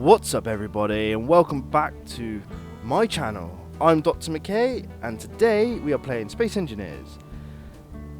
What's up everybody, and welcome back to my channel. I'm Dr. McKay, and today we are playing Space Engineers.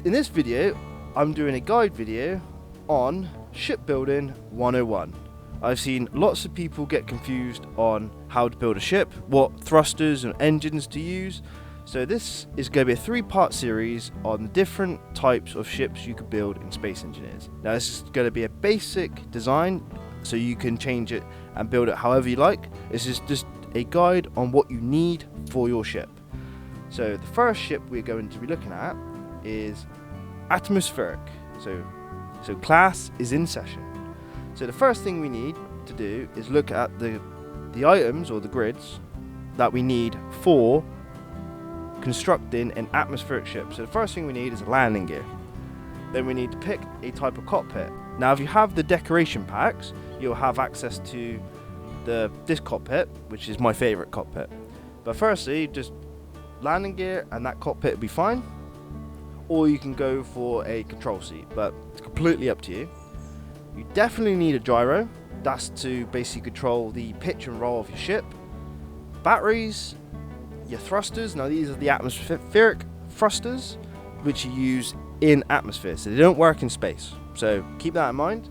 In this video, I'm doing a guide video on Shipbuilding 101. I've seen lots of people get confused on how to build a ship, what thrusters and engines to use. So this is going to be a three-part series on different types of ships you could build in Space Engineers. Now this is going to be a basic design, so you can change it and build it however you like. This is just a guide on what you need for your ship. So the first ship we're going to be looking at is atmospheric. So class is in session. So the first thing we need to do is look at the items or the grids that we need for constructing an atmospheric ship. So the first thing we need is a landing gear. Then we need to pick a type of cockpit. Now if you have the decoration packs, you'll have access to this cockpit, which is my favorite cockpit. But firstly, just landing gear and that cockpit will be fine. Or you can go for a control seat, but it's completely up to you. You definitely need a gyro. That's to basically control the pitch and roll of your ship. Batteries, your thrusters. Now these are the atmospheric thrusters, which you use in atmosphere, so they don't work in space. So keep that in mind.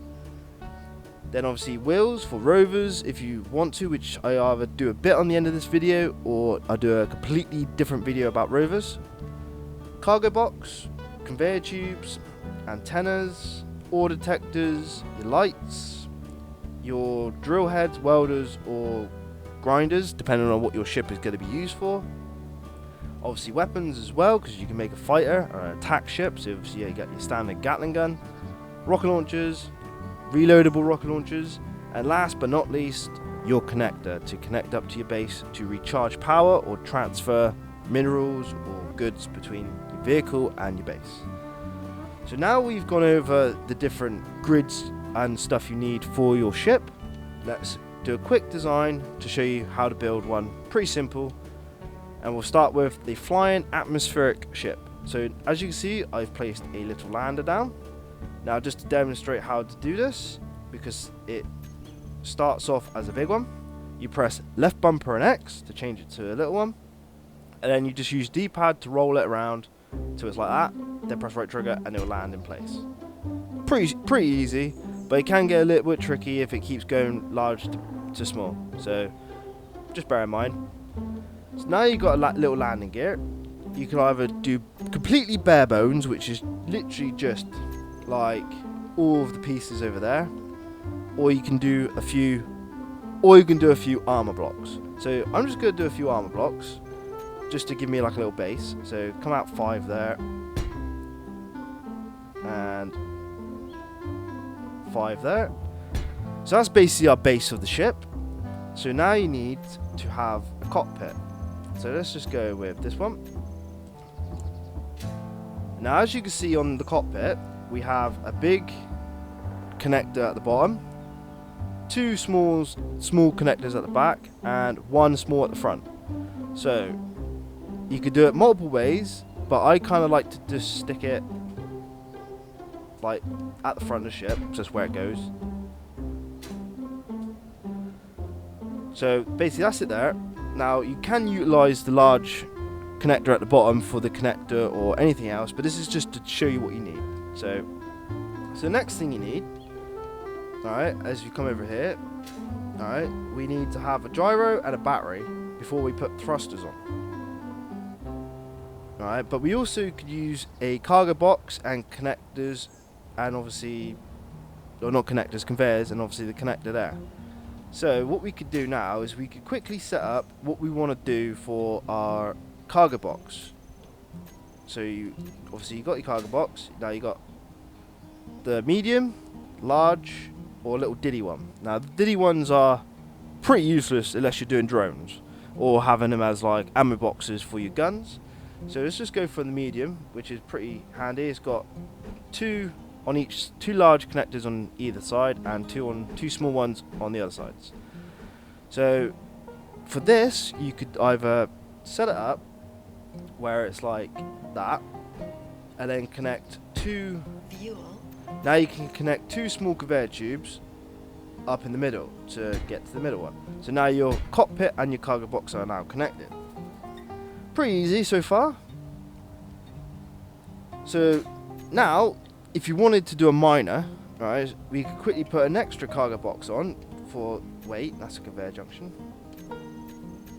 Then obviously wheels for rovers if you want to, which I either do a bit on the end of this video or I do a completely different video about rovers. Cargo box, conveyor tubes, antennas, ore detectors, your lights, your drill heads, welders or grinders, depending on what your ship is going to be used for. Obviously weapons as well, because you can make a fighter or an attack ship. So obviously you get your standard Gatling gun, rocket launchers, reloadable rocket launchers, and last but not least, your connector to connect up to your base to recharge power or transfer minerals or goods between your vehicle and your base. So now we've gone over the different grids and stuff you need for your ship. Let's do a quick design to show you how to build one. Pretty simple. And we'll start with the flying atmospheric ship. So as you can see, I've placed a little lander down. Now just to demonstrate how to do this, because it starts off as a big one, you press left bumper and X to change it to a little one, and then you just use D-pad to roll it around till it's like that, then press right trigger and it will land in place. Pretty easy, but it can get a little bit tricky if it keeps going large to small, so just bear in mind. So now you've got a little landing gear. You can either do completely bare bones, which is literally just like all of the pieces over there, or you can do a few armor blocks. So I'm just going to do a few armor blocks just to give me like a little base. So come out 5 there and 5 there. So that's basically our base of the ship. So now you need to have a cockpit. So let's just go with this one. Now as you can see on the cockpit, we have a big connector at the bottom, 2 small connectors at the back, and 1 small at the front. So you could do it multiple ways, but I kind of like to just stick it like at the front of the ship, just where it goes. So basically that's it there. Now you can utilize the large connector at the bottom for the connector or anything else, but this is just to show you what you need. So next thing you need, alright, as you come over here, alright, we need to have a gyro and a battery before we put thrusters on. Alright, but we also could use a cargo box and connectors, and obviously, or not connectors, conveyors, and obviously the connector there. So what we could do now is we could quickly set up what we want to do for our cargo box. So obviously you got your cargo box. Now you got the medium, large, or a little diddy one. Now the diddy ones are pretty useless unless you're doing drones or having them as like ammo boxes for your guns. So let's just go for the medium, which is pretty handy. It's got 2 large connectors on either side and 2 small ones on the other sides. So for this, you could either set it up where it's like that, and then connect 2. Now you can connect 2 small conveyor tubes up in the middle to get to the middle one. So now your cockpit and your cargo box are now connected. Pretty easy so far. So now, if you wanted to do a minor, right, we could quickly put an extra cargo box on for weight. That's a conveyor junction.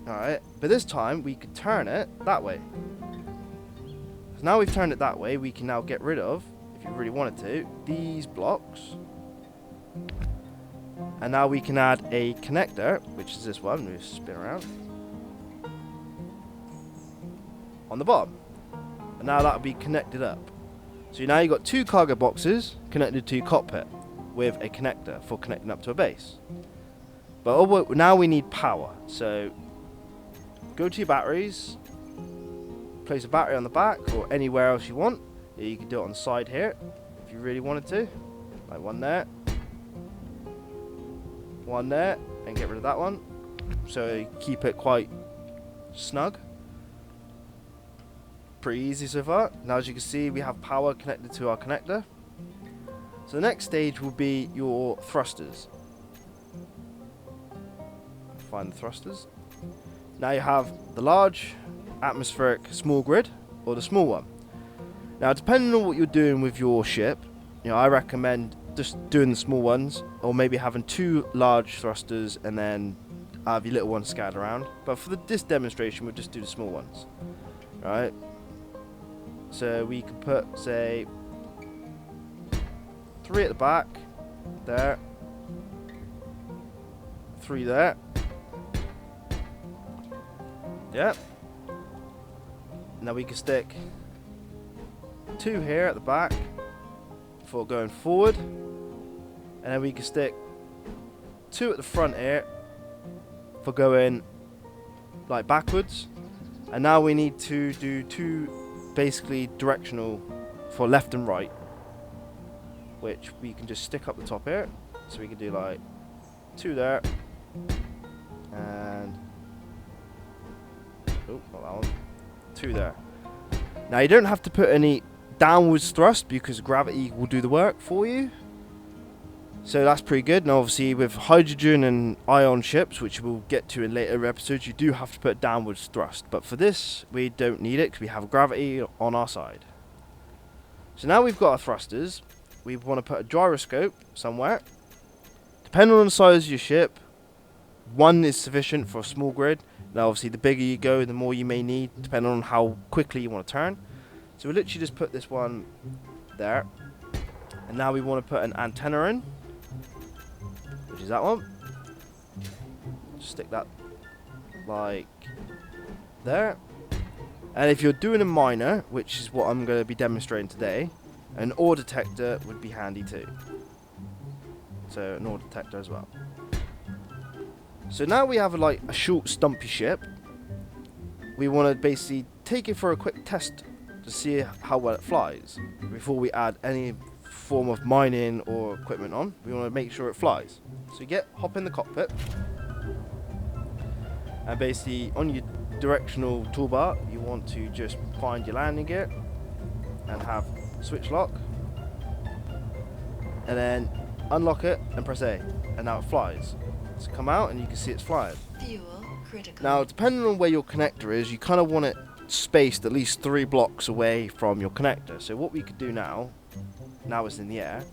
Alright, but this time we could turn it that way. So now we've turned it that way, we can now get rid of, if you really wanted to, these blocks. And now we can add a connector, which is this one, we spin around, on the bottom. And now that'll be connected up. So now you've got two cargo boxes connected to your cockpit with a connector for connecting up to a base. But now we need power. So go to your batteries, place a battery on the back or anywhere else you want. You can do it on the side here if you really wanted to. Like one there, and get rid of that one. So you keep it quite snug. Pretty easy so far. Now as you can see, we have power connected to our connector. So the next stage will be your thrusters. Find the thrusters. Now you have the large atmospheric small grid or the small one. Now depending on what you're doing with your ship, I recommend just doing the small ones, or maybe having two large thrusters and then have your little ones scattered around. But for this demonstration, we'll just do the small ones. Right? So we can put, say, 3 at the back, there, 3 there. Yep. Now we can stick 2 here at the back for going forward, and then we can stick 2 at the front here for going like backwards. And now we need to do 2 basically directional for left and right, which we can just stick up the top here. So we can do like 2 there, and oh, not that one, 2 there. Now you don't have to put any downwards thrust because gravity will do the work for you. So that's pretty good. Now obviously with hydrogen and ion ships, which we'll get to in later episodes, you do have to put downwards thrust. But for this, we don't need it because we have gravity on our side. So now we've got our thrusters. We want to put a gyroscope somewhere. Depending on the size of your ship, 1 is sufficient for a small grid. Now obviously the bigger you go, the more you may need, depending on how quickly you want to turn. So we literally just put this one there. And now we want to put an antenna in, which is that one. Just stick that like there. And if you're doing a minor, which is what I'm going to be demonstrating today, an ore detector would be handy too. So an ore detector as well. So now we have like a short stumpy ship. We want to basically take it for a quick test to see how well it flies before we add any form of mining or equipment on. We want to make sure it flies. So you hop in the cockpit, and basically on your directional toolbar you want to just find your landing gear and have switch lock, and then unlock it and press A, and now it flies. So come out and you can see it's flying. Fuel critical. Now depending on where your connector is, you kind of want it spaced at least 3 blocks away from your connector. So what we could do now it's in the air,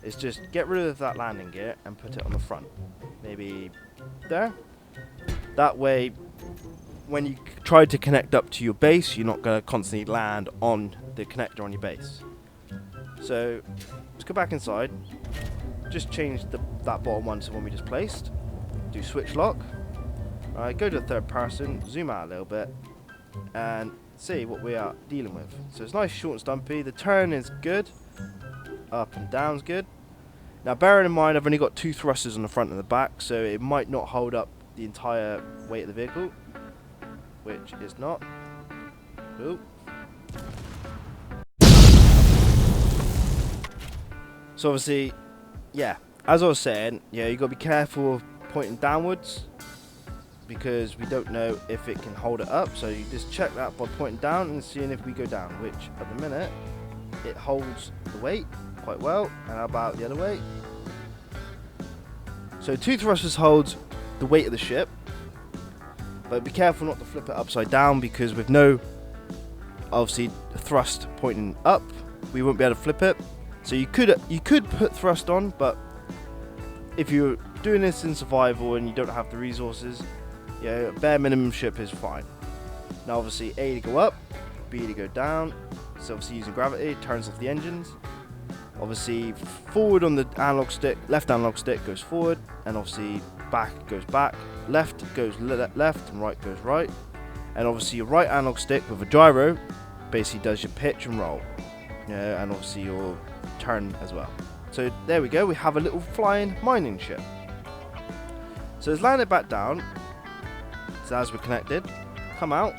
is just get rid of that landing gear and put it on the front. Maybe there. That way, when you try to connect up to your base, you're not going to constantly land on the connector on your base. So let's go back inside. Just change that bottom one to the one we just placed. Do switch lock. Alright, go to the third person, zoom out a little bit, and see what we are dealing with. So it's nice, short and stumpy. The turn is good. Up and down's good. Now bearing in mind I've only got 2 thrusters on the front and the back, so it might not hold up the entire weight of the vehicle, which is not. Ooh. So obviously, yeah, as I was saying, you got to be careful of pointing downwards because we don't know if it can hold it up. So you just check that by pointing down and seeing if we go down, which at the minute it holds the weight quite well. And how about the other way? So So 2 thrusters holds the weight of the ship, but be careful not to flip it upside down, because with no obviously thrust pointing up, we won't be able to flip it. So you could put thrust on, but if you're doing this in survival and you don't have the resources, yeah, bare minimum ship is fine. Now obviously A to go up, B to go down. So obviously using gravity, turns off the engines. Obviously forward on the analog stick, left analog stick goes forward, and obviously back goes back. Left goes left, and right goes right. And obviously your right analog stick with a gyro basically does your pitch and roll. Yeah, and obviously your turn as well. So there we go, we have a little flying mining ship. So let's land it back down. So as we're connected, come out.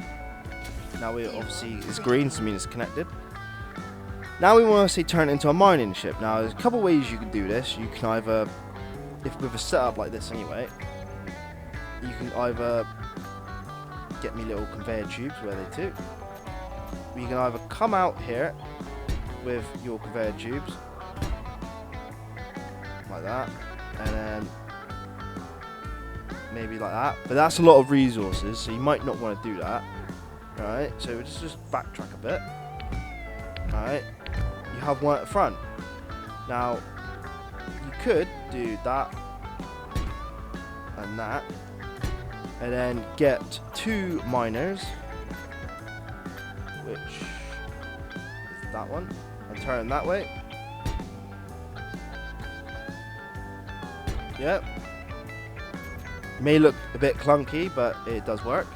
Now we obviously it's green, so it means it's connected. Now we want to say turn it into a mining ship. Now there's a couple of ways you can do this. You can either, if with a setup like this anyway, you can either get me little conveyor tubes where they too. You can either come out here with your conveyor tubes like that, and then maybe like that, but that's a lot of resources, so you might not want to do that. Alright, so we'll just backtrack a bit. Alright, you have one at the front. Now you could do that and that, and then get 2 miners, which is that one, and turn that way. Yep. May look a bit clunky, but it does work.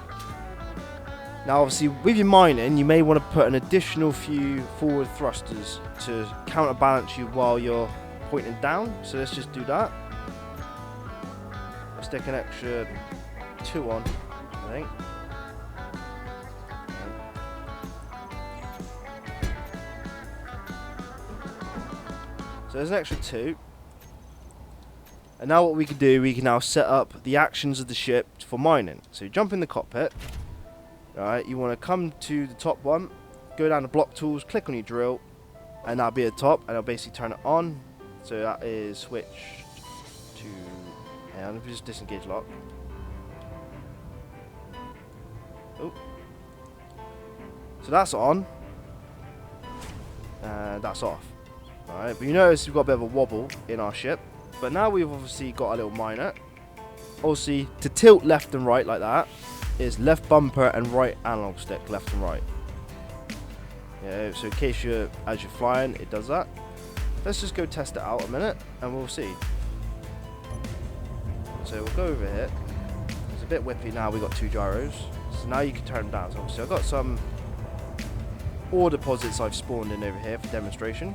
Now obviously with your mining, you may want to put an additional few forward thrusters to counterbalance you while you're pointing down. So let's just do that. Let's stick an extra 2 on, I think. So there's an extra 2. And now what we can do, we can now set up the actions of the ship for mining. So you jump in the cockpit. Alright, you want to come to the top one, go down to block tools, click on your drill, and that'll be at the top, and it'll basically turn it on. So that is switched to, hang on, if you just disengage lock. Oh. So that's on, and that's off. Alright, but you notice we've got a bit of a wobble in our ship. But now we've obviously got a little miner. Obviously, to tilt left and right like that is left bumper and right analog stick, left and right. Yeah, so in case as you're flying, it does that. Let's just go test it out a minute, and we'll see. So we'll go over here. It's a bit whippy now. We've got 2 gyros. So now you can turn them down. So obviously I've got some ore deposits I've spawned in over here for demonstration.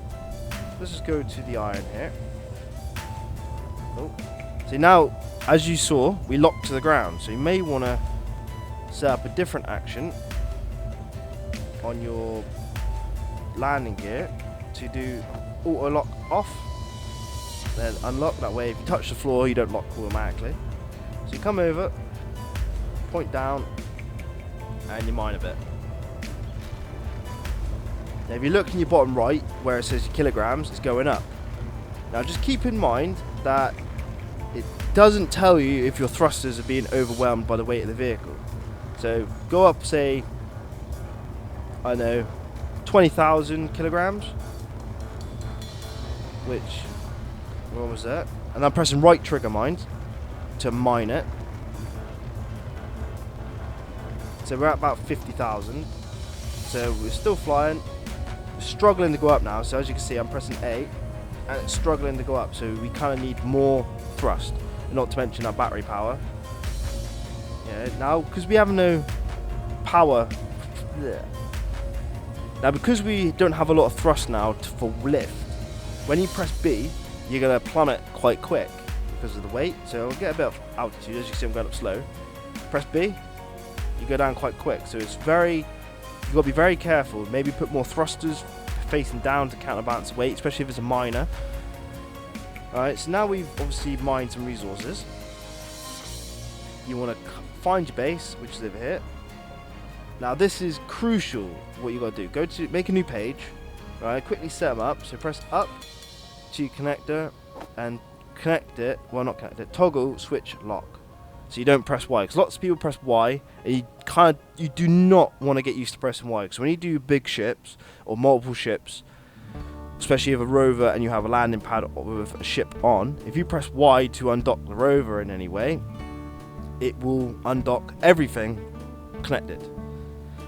Let's just go to the iron here. Oh. See now, as you saw, we locked to the ground, so you may want to set up a different action on your landing gear to do auto lock off, then unlock. That way if you touch the floor you don't lock automatically. So you come over, point down, and you mine a bit. Now if you look in your bottom right where it says kilograms, it's going up. Now just keep in mind that it doesn't tell you if your thrusters are being overwhelmed by the weight of the vehicle. So go up, say, I don't know, 20,000 kilograms, which, what was that? And I'm pressing right trigger mind to mine it. So we're at about 50,000. So we're still flying, we're struggling to go up now. So as you can see, I'm pressing A, and it's struggling to go up. So we kind of need more thrust, not to mention our battery power. Yeah, now because we have no power. Now because we don't have a lot of thrust now for lift, when you press B, you're gonna plummet quite quick because of the weight. So we'll get a bit of altitude. As you can see, I'm going up slow. Press B, you go down quite quick. So it's very, you've got to be very careful. Maybe put more thrusters facing down to counterbalance the weight, especially if it's a miner. Alright, so now we've obviously mined some resources. You want to find your base, which is over here. Now this is crucial, what you got to do. Go to, make a new page. Alright, quickly set them up. So press up to your connector and connect it, well not connect it, toggle switch lock. So you don't press Y, because lots of people press Y, and you do not want to get used to pressing Y, because when you do big ships, or multiple ships, especially if you have a rover and you have a landing pad with a ship on, if you press Y to undock the rover in any way, it will undock everything connected.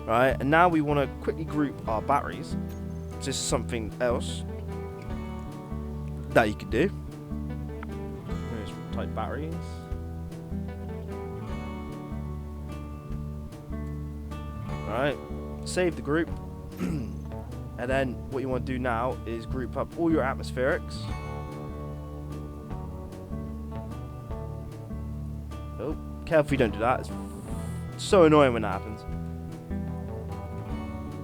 Right, and now we want to quickly group our batteries. This is something else that you can do. Let's type batteries. Alright, save the group. And then what you want to do now is group up all your atmospherics. Oh, careful you don't do that. It's so annoying when that happens.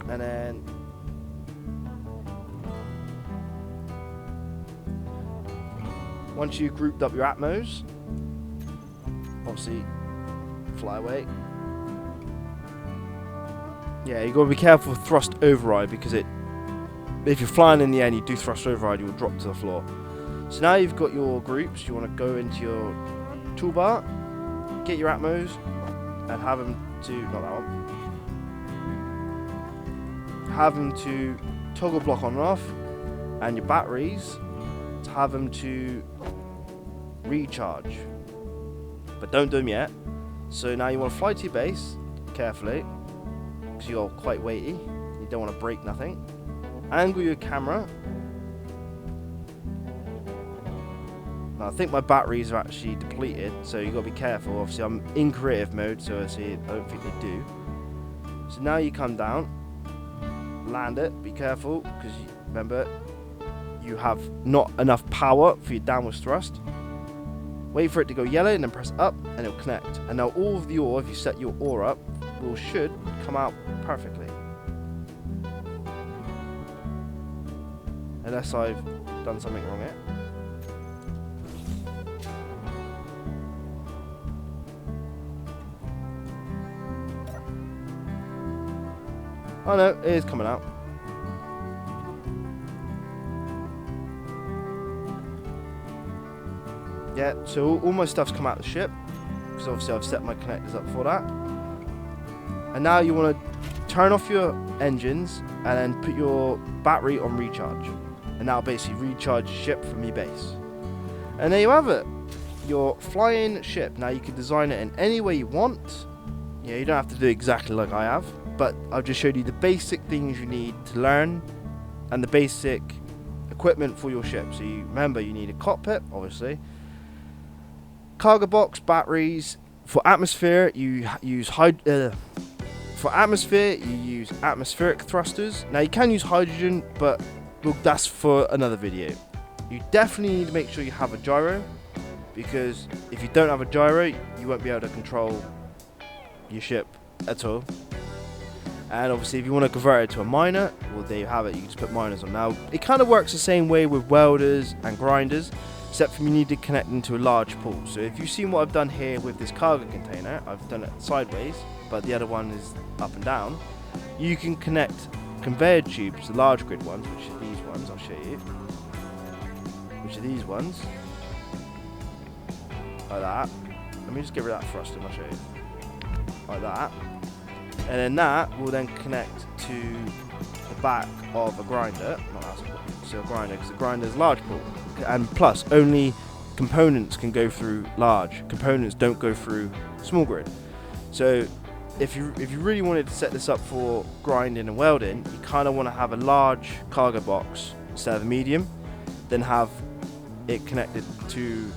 And then once you've grouped up your atmos, obviously fly away. Yeah, you got to be careful with thrust override, because if you're flying in the air and you do thrust override, you will drop to the floor. So now you've got your groups, you want to go into your toolbar, get your atmos, and have them to, not that one, have them to toggle block on and off, and your batteries to have them to recharge, but don't do them yet. So now you want to fly to your base carefully, because you're quite weighty, you don't want to break nothing. Angle your camera. Now I think my batteries are actually depleted, so you've got to be careful. Obviously I'm in creative mode, so I don't think they do. So now you come down, land it, be careful, because remember you have not enough power for your downwards thrust. Wait for it to go yellow and then press up and it'll connect. And now all of the ore, if you set your ore up, should come out perfectly. Unless I've done something wrong here. Oh no, it is coming out. Yeah, so all my stuff's come out of the ship, because obviously I've set my connectors up for that. And now you want to turn off your engines and then put your battery on recharge. And that'll basically recharge your ship from your base. And there you have it. Your flying ship. Now you can design it in any way you want. Yeah, you don't have to do it exactly like I have. But I've just showed you the basic things you need to learn and the basic equipment for your ship. So you remember you need a cockpit, obviously. Cargo box, batteries. For atmosphere, you use atmospheric thrusters. Now you can use hydrogen, but look, that's for another video. You definitely need to make sure you have a gyro, because if you don't have a gyro, you won't be able to control your ship at all. And obviously if you want to convert it to a miner, well there you have it, you can just put miners on. Now it kind of works the same way with welders and grinders, except for you need to connect them to a large pool. So if you've seen what I've done here with this cargo container, I've done it sideways, but the other one is up and down. You can connect conveyor tubes, the large grid ones, which are these ones, I'll show you. Which are these ones. Like that. Let me just get rid of that thrust and I'll show you. Like that. And then that will then connect to the back of a grinder. Not that's a grinder, because the grinder is large pool. And plus, only components can go through large. Components don't go through small grid. So if you really wanted to set this up for grinding and welding, you kind of want to have a large cargo box instead of a medium, then have it connected to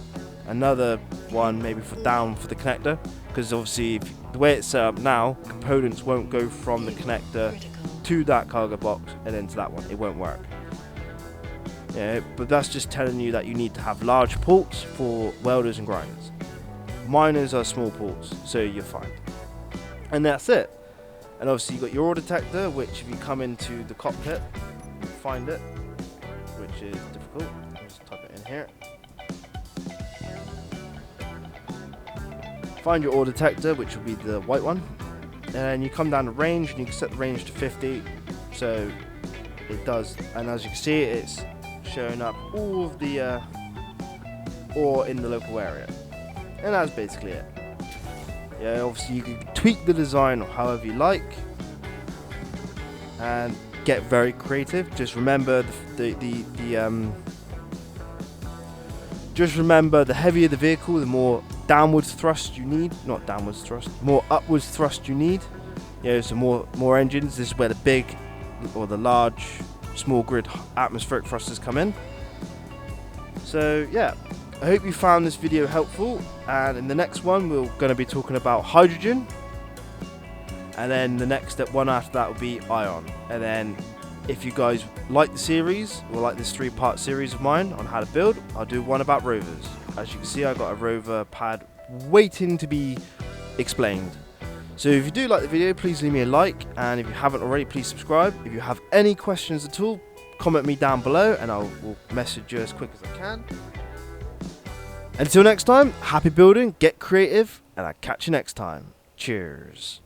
another one, maybe for the connector, because obviously the way it's set up now, components won't go from the connector to that cargo box and then to that one. It won't work. Yeah, but that's just telling you that you need to have large ports for welders and grinders. Miners are small ports, so you're fine. And that's it. And obviously you've got your ore detector, which if you come into the cockpit, find it, which is difficult. I'll just type it in here. Find your ore detector, which will be the white one. And then you come down the range, and you can set the range to 50. So it does, and as you can see, it's showing up all of the or in the local area. And that's basically it. Yeah, obviously you can tweak the design however you like and get very creative. Just remember just remember the heavier the vehicle, the more downwards thrust you need. Not downwards thrust, more upwards thrust you need. So more engines. This is where the big or the large small grid atmospheric thrusters come in. So yeah, I hope you found this video helpful, and in the next one we're going to be talking about hydrogen, and then the next one after that will be ion. And then if you guys like the series, or like this 3-part series of mine on how to build, I'll do one about rovers. As you can see, I got a rover pad waiting to be explained. So if you do like the video, please leave me a like, and if you haven't already, please subscribe. If you have any questions at all, comment me down below and I'll message you as quick as I can. Until next time, happy building, get creative, and I'll catch you next time. Cheers.